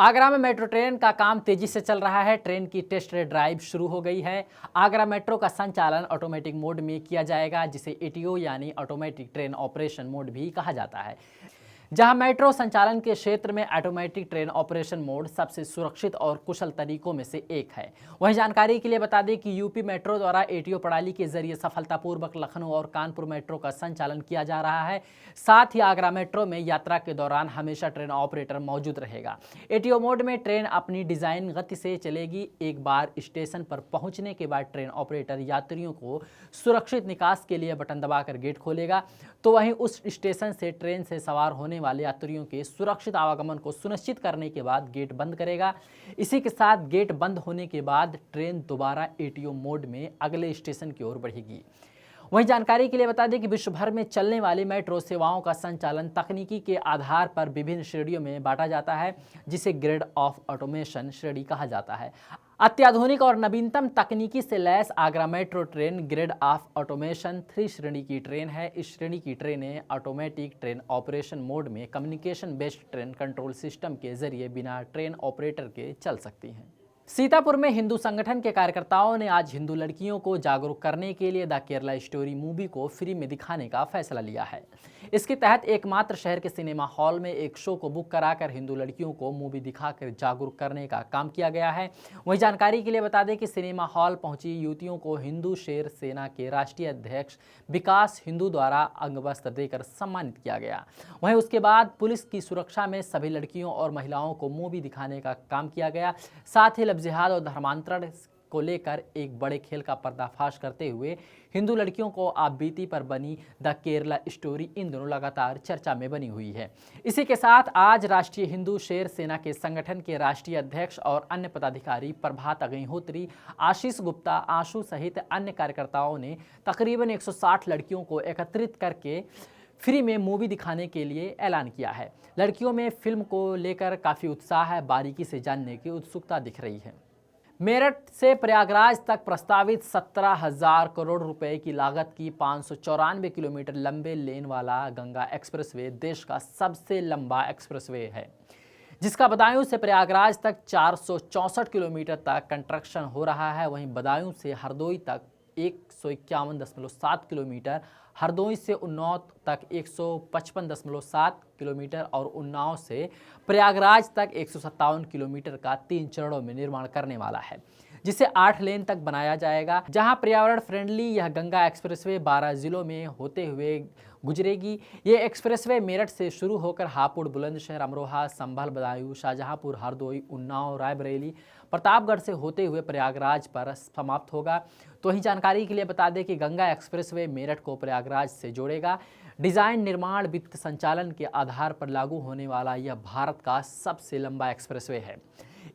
आगरा में metro train का काम तेजी से चल रहा है। ट्रेन की टेस्ट ड्राइव शुरू हो गई है। आगरा मेट्रो का संचालन ऑटोमेटिक मोड में किया जाएगा, जिसे एटीओ यानी ऑटोमेटिक ट्रेन ऑपरेशन मोड भी कहा जाता है। जहां मेट्रो संचालन के क्षेत्र में ऑटोमेटिक ट्रेन ऑपरेशन मोड सबसे सुरक्षित और कुशल तरीकों में से एक है। वहीं जानकारी के लिए बता दें कि यूपी मेट्रो द्वारा एटीओ प्रणाली के जरिए सफलतापूर्वक लखनऊ और कानपुर मेट्रो का संचालन किया जा रहा है। साथ ही आगरा मेट्रो में यात्रा के दौरान हमेशा ट्रेन ऑपरेटर मौजूद रहेगा। एटीओ मोड में ट्रेन अपनी डिजाइन गति से चलेगी। एक बार स्टेशन पर पहुंचने के बाद ट्रेन ऑपरेटर यात्रियों को सुरक्षित निकास के लिए बटन दबाकर गेट खोलेगा, तो वहीं उस स्टेशन से ट्रेन से सवार होने वाले यात्रियों के सुरक्षित आवागमन को सुनिश्चित करने के बाद गेट बंद करेगा। इसी के साथ गेट बंद होने के बाद ट्रेन दोबारा एटीओ मोड में अगले स्टेशन की ओर बढ़ेगी। वहीं जानकारी के लिए बता दें कि विश्व भर में चलने वाली मेट्रो सेवाओं का संचालन तकनीकी के आधार पर विभिन्न श्रेणियों में बांटा जाता है, जिसे ग्रेड ऑफ ऑटोमेशन श्रेणी कहा जाता है। अत्याधुनिक और नवीनतम तकनीकी से लैस Agra metro train grade of automation 3 श्रेणी की ट्रेन है। इस श्रेणी की ट्रेनें ऑटोमेटिक ट्रेन ऑपरेशन मोड में communication based train control system के जरिए बिना ट्रेन ऑपरेटर के चल सकती हैं। सीतापुर में हिंदू संगठन के कार्यकर्ताओं ने आज हिंदू लड़कियों को जागरूक करने के लिए द केरला स्टोरी मूवी को फ्री में दिखाने का फैसला लिया है। इसके तहत एकमात्र शहर के सिनेमा हॉल में एक शो को बुक कराकर हिंदू लड़कियों को मूवी दिखाकर जागरूक करने का काम किया गया है। वहीं जानकारी के लिए बता दें कि सिनेमा हॉल पहुंची युवतियों को हिंदू शेर सेना के राष्ट्रीय अध्यक्ष विकास हिंदू द्वारा अंगवस्त्र देकर सम्मानित किया गया। वहीं उसके बाद पुलिस की सुरक्षा में सभी लड़कियों और महिलाओं को मूवी दिखाने का काम किया गया। साथ ही जिहाद और धर्मांतरण को लेकर एक बड़े खेल का पर्दाफाश करते हुए हिंदू लड़कियों को आपबीती पर बनी द केरला स्टोरी इन दिनों लगातार चर्चा में बनी हुई है। इसी के साथ आज राष्ट्रीय हिंदू शेर सेना के संगठन के राष्ट्रीय अध्यक्ष और अन्य पदाधिकारी प्रभात अग्निहोत्री, आशीष गुप्ता, आशु सहित अन्य कार्यकर्ताओं ने तकरीबन 160 लड़कियों को एकत्रित करके फ्री में मूवी दिखाने के लिए ऐलान किया है। लड़कियों में फिल्म को लेकर काफ़ी उत्साह है, बारीकी से जानने की उत्सुकता दिख रही है। मेरठ से प्रयागराज तक प्रस्तावित 17,000 करोड़ रुपए की लागत की 594 किलोमीटर लंबे लेन वाला गंगा एक्सप्रेसवे देश का सबसे लंबा एक्सप्रेसवे है, जिसका बदायूं से प्रयागराज तक 464 किलोमीटर तक कंस्ट्रक्शन हो रहा है। वहीं बदायूं से हरदोई तक 151.7 किलोमीटर, हरदोई से उन्नाव तक 155.7 किलोमीटर और उन्नाव से प्रयागराज तक 157 किलोमीटर का 3 चरणों में निर्माण करने वाला है, जिसे 8 लेन तक बनाया जाएगा। जहां पर्यावरण फ्रेंडली यह गंगा एक्सप्रेसवे 12 जिलों में होते हुए गुजरेगी। ये एक्सप्रेसवे मेरठ से शुरू होकर हापुड़, बुलंदशहर, अमरोहा, संभल, बदायूं, शाहजहांपुर, हरदोई, उन्नाव, रायबरेली, प्रतापगढ़ से होते हुए प्रयागराज पर समाप्त होगा। तो वहीं जानकारी के लिए बता दें कि गंगा एक्सप्रेसवे मेरठ को प्रयागराज से जोड़ेगा। डिज़ाइन, निर्माण, वित्त संचालन के आधार पर लागू होने वाला यह भारत का सबसे लंबा एक्सप्रेसवे है।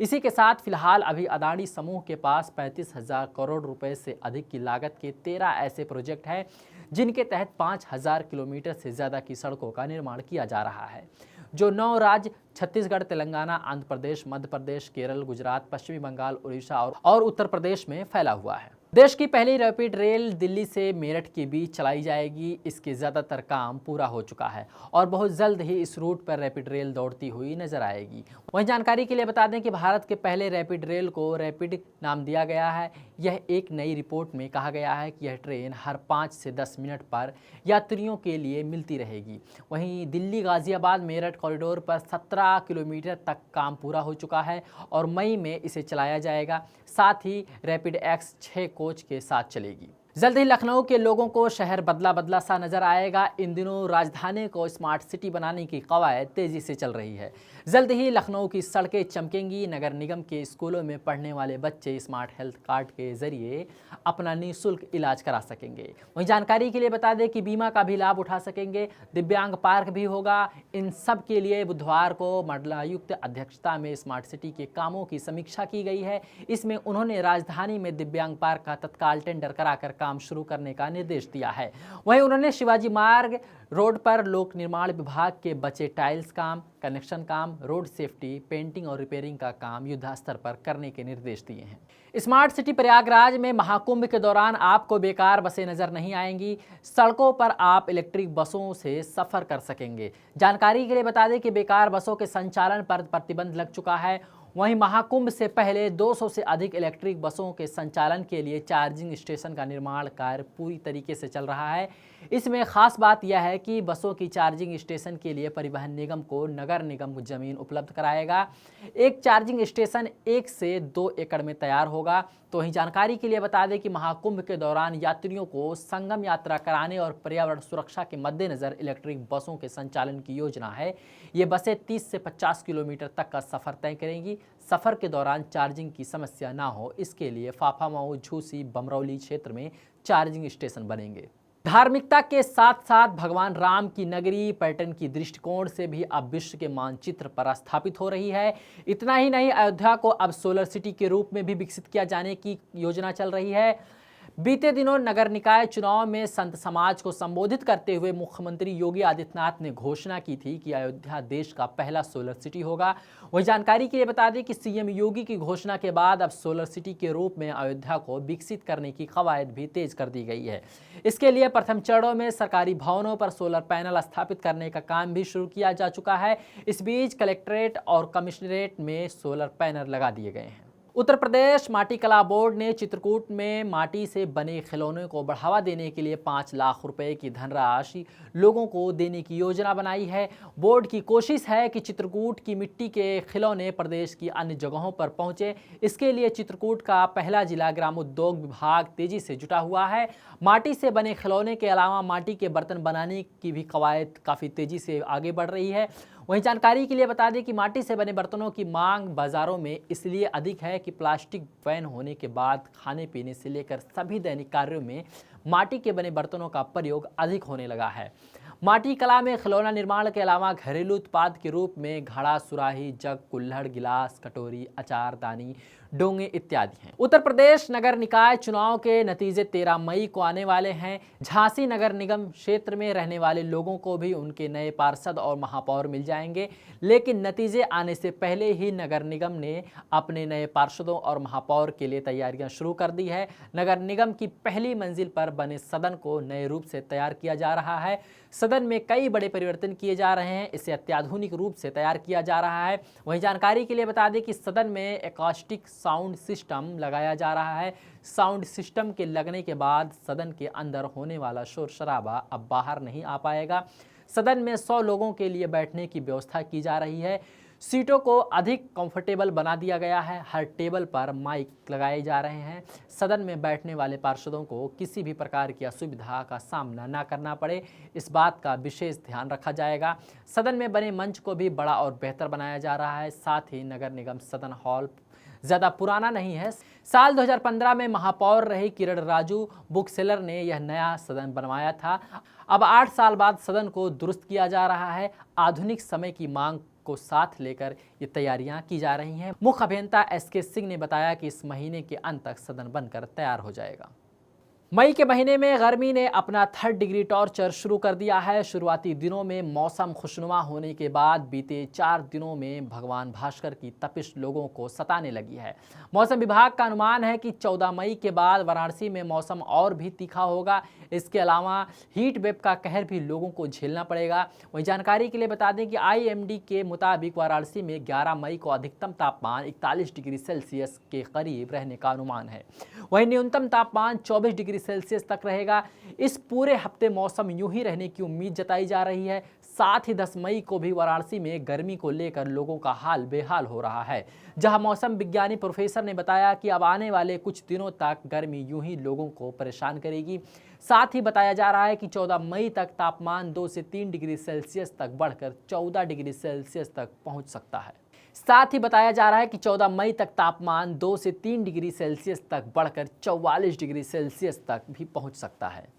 इसी के साथ फिलहाल अभी अदानी समूह के पास 35,000 करोड़ रुपए से अधिक की लागत के 13 ऐसे प्रोजेक्ट हैं, जिनके तहत 5,000 किलोमीटर से ज़्यादा की सड़कों का निर्माण किया जा रहा है, जो 9 राज्य छत्तीसगढ़, तेलंगाना, आंध्र प्रदेश, मध्य प्रदेश, केरल, गुजरात, पश्चिमी बंगाल, उड़ीसा और उत्तर प्रदेश में फैला हुआ है। देश की पहली रैपिड रेल दिल्ली से मेरठ के बीच चलाई जाएगी। इसके ज़्यादातर काम पूरा हो चुका है और बहुत जल्द ही इस रूट पर रैपिड रेल दौड़ती हुई नजर आएगी। वहीं जानकारी के लिए बता दें कि भारत के पहले रैपिड रेल को रैपिड नाम दिया गया है। यह एक नई रिपोर्ट में कहा गया है कि यह ट्रेन हर 5 से 10 मिनट पर यात्रियों के लिए मिलती रहेगी। वहीं दिल्ली गाजियाबाद मेरठ कॉरिडोर पर 17 किलोमीटर तक काम पूरा हो चुका है और मई में इसे चलाया जाएगा। साथ ही रैपिड एक्स 6 कोच के साथ चलेगी। जल्द ही लखनऊ के लोगों को शहर बदला बदला सा नजर आएगा। इन दिनों राजधानी को स्मार्ट सिटी बनाने की कवायद तेजी से चल रही है। जल्द ही लखनऊ की सड़कें चमकेंगी। नगर निगम के स्कूलों में पढ़ने वाले बच्चे स्मार्ट हेल्थ कार्ड के जरिए अपना निःशुल्क इलाज करा सकेंगे। वहीं जानकारी के लिए बता दें कि बीमा का भी लाभ उठा सकेंगे। दिव्यांग पार्क भी होगा। इन सब के लिए बुधवार को मंडलायुक्त अध्यक्षता में स्मार्ट सिटी के कामों की समीक्षा की गई है। इसमें उन्होंने राजधानी में दिव्यांग पार्क का तत्काल टेंडर कराकर काम शुरू करने का निर्देश दिया है। वहीं उन्होंने शिवाजी मार्ग रोड पर लोक निर्माण विभाग के बचे टाइल्स काम, कनेक्शन काम, रोड सेफ्टी, पेंटिंग और रिपेयरिंग का काम युद्धस्तर पर करने के निर्देश दिए हैं। स्मार्ट सिटी प्रयागराज में महाकुंभ के दौरान आपको बेकार बसें नजर नहीं आएंगी। सड़कों पर आप इलेक्ट्रिक बसों से सफर कर सकेंगे। जानकारी के लिए बता दें कि बेकार बसों के संचालन पर प्रतिबंध लग चुका है। वहीं महाकुंभ से पहले 200 से अधिक इलेक्ट्रिक बसों के संचालन के लिए चार्जिंग स्टेशन का निर्माण कार्य पूरी तरीके से चल रहा है। इसमें खास बात यह है कि बसों की चार्जिंग स्टेशन के लिए परिवहन निगम को नगर निगम जमीन उपलब्ध कराएगा। एक चार्जिंग स्टेशन 1 से 2 एकड़ में तैयार होगा। तो वहीं जानकारी के लिए बता दें कि महाकुंभ के दौरान यात्रियों को संगम यात्रा कराने और पर्यावरण सुरक्षा के मद्देनजर इलेक्ट्रिक बसों के संचालन की योजना है। ये बसें 30 से 50 किलोमीटर तक का सफर तय करेंगी। सफर के दौरान चार्जिंग की समस्या ना हो, इसके लिए फाफामऊ, झूसी, बमरौली क्षेत्र में चार्जिंग स्टेशन बनेंगे। धार्मिकता के साथ साथ भगवान राम की नगरी पर्यटन की दृष्टिकोण से भी अब विश्व के मानचित्र पर स्थापित हो रही है। इतना ही नहीं, अयोध्या को अब सोलर सिटी के रूप में भी विकसित किया जाने की योजना चल रही है। बीते दिनों नगर निकाय चुनाव में संत समाज को संबोधित करते हुए मुख्यमंत्री योगी आदित्यनाथ ने घोषणा की थी कि अयोध्या देश का पहला सोलर सिटी होगा। वही जानकारी के लिए बता दें कि सीएम योगी की घोषणा के बाद अब सोलर सिटी के रूप में अयोध्या को विकसित करने की कवायद भी तेज कर दी गई है। इसके लिए प्रथम चरणों में सरकारी भवनों पर सोलर पैनल स्थापित करने का काम भी शुरू किया जा चुका है। इस बीच कलेक्ट्रेट और कमिश्नरेट में सोलर पैनल लगा दिए गए हैं। उत्तर प्रदेश माटी कला बोर्ड ने चित्रकूट में माटी से बने खिलौनों को बढ़ावा देने के लिए 5 लाख रुपए की धनराशि लोगों को देने की योजना बनाई है। बोर्ड की कोशिश है कि चित्रकूट की मिट्टी के खिलौने प्रदेश की अन्य जगहों पर पहुंचे। इसके लिए चित्रकूट का पहला जिला ग्रामोद्योग विभाग तेजी से जुटा हुआ है। माटी से बने खिलौने के अलावा माटी के बर्तन बनाने की भी कवायद काफ़ी तेजी से आगे बढ़ रही है। वहीं जानकारी के लिए बता दें कि माटी से बने बर्तनों की मांग बाजारों में इसलिए अधिक है कि प्लास्टिक बैन होने के बाद खाने पीने से लेकर सभी दैनिक कार्यों में माटी के बने बर्तनों का प्रयोग अधिक होने लगा है। माटी कला में खिलौना निर्माण के अलावा घरेलू उत्पाद के रूप में घड़ा, सुराही, जग, कुल्हड़, गिलास, कटोरी, अचार दानी, डोंगे इत्यादि हैं। उत्तर प्रदेश नगर निकाय चुनाव के नतीजे 13 मई को आने वाले हैं। झांसी नगर निगम क्षेत्र में रहने वाले लोगों को भी उनके नए पार्षद और महापौर मिल जाएंगे, लेकिन नतीजे आने से पहले ही नगर निगम ने अपने नए पार्षदों और महापौर के लिए तैयारियां शुरू कर दी है। नगर निगम की पहली मंजिल पर बने सदन को नए रूप से तैयार किया जा रहा है। सदन में कई बड़े परिवर्तन किए जा रहे हैं। इसे अत्याधुनिक रूप से तैयार किया जा रहा है। वहीं जानकारी के लिए बता दें कि सदन में एकॉस्टिक साउंड सिस्टम लगाया जा रहा है। साउंड सिस्टम के लगने के बाद सदन के अंदर होने वाला शोर शराबा अब बाहर नहीं आ पाएगा। सदन में 100 लोगों के लिए बैठने की व्यवस्था की जा रही है। सीटों को अधिक कंफर्टेबल बना दिया गया है। हर टेबल पर माइक लगाए जा रहे हैं। सदन में बैठने वाले पार्षदों को किसी भी प्रकार की असुविधा का सामना ना करना पड़े, इस बात का विशेष ध्यान रखा जाएगा। सदन में बने मंच को भी बड़ा और बेहतर बनाया जा रहा है। साथ ही नगर निगम सदन हॉल ज़्यादा पुराना नहीं है। साल 2015 में महापौर रही किरण राजू बुक सेलर ने यह नया सदन बनवाया था। अब 8 साल बाद सदन को दुरुस्त किया जा रहा है। आधुनिक समय की मांग को साथ लेकर ये तैयारियां की जा रही हैं। मुख्य अभियंता SK सिंह ने बताया कि इस महीने के अंत तक सदन बनकर तैयार हो जाएगा। मई के महीने में गर्मी ने अपना 3rd डिग्री टॉर्चर शुरू कर दिया है। शुरुआती दिनों में मौसम खुशनुमा होने के बाद बीते 4 दिनों में भगवान भास्कर की तपिश लोगों को सताने लगी है। मौसम विभाग का अनुमान है कि 14 मई के बाद वाराणसी में मौसम और भी तीखा होगा। इसके अलावा हीट वेव का कहर भी लोगों को झेलना पड़ेगा। वहीं जानकारी के लिए बता दें कि IMD के मुताबिक वाराणसी में 11 मई को अधिकतम तापमान 41 डिग्री सेल्सियस के करीब रहने का अनुमान है। वहीं न्यूनतम तापमान 24 डिग्री सेल्सियस तक रहेगा। इस पूरे हफ्ते मौसम यूं ही रहने की उम्मीद जताई जा रही है। साथ ही 10 मई को भी वाराणसी में गर्मी को लेकर लोगों का हाल बेहाल हो रहा है, जहां मौसम विज्ञानी प्रोफेसर ने बताया कि अब आने वाले कुछ दिनों तक गर्मी यूं ही लोगों को परेशान करेगी। साथ ही बताया जा रहा है कि 14 मई तक तापमान 2 से 3 डिग्री सेल्सियस तक बढ़कर 14 डिग्री सेल्सियस तक पहुंच सकता है। साथ ही बताया जा रहा है कि 14 मई तक तापमान 2 से 3 डिग्री सेल्सियस तक बढ़कर 44 डिग्री सेल्सियस तक भी पहुंच सकता है।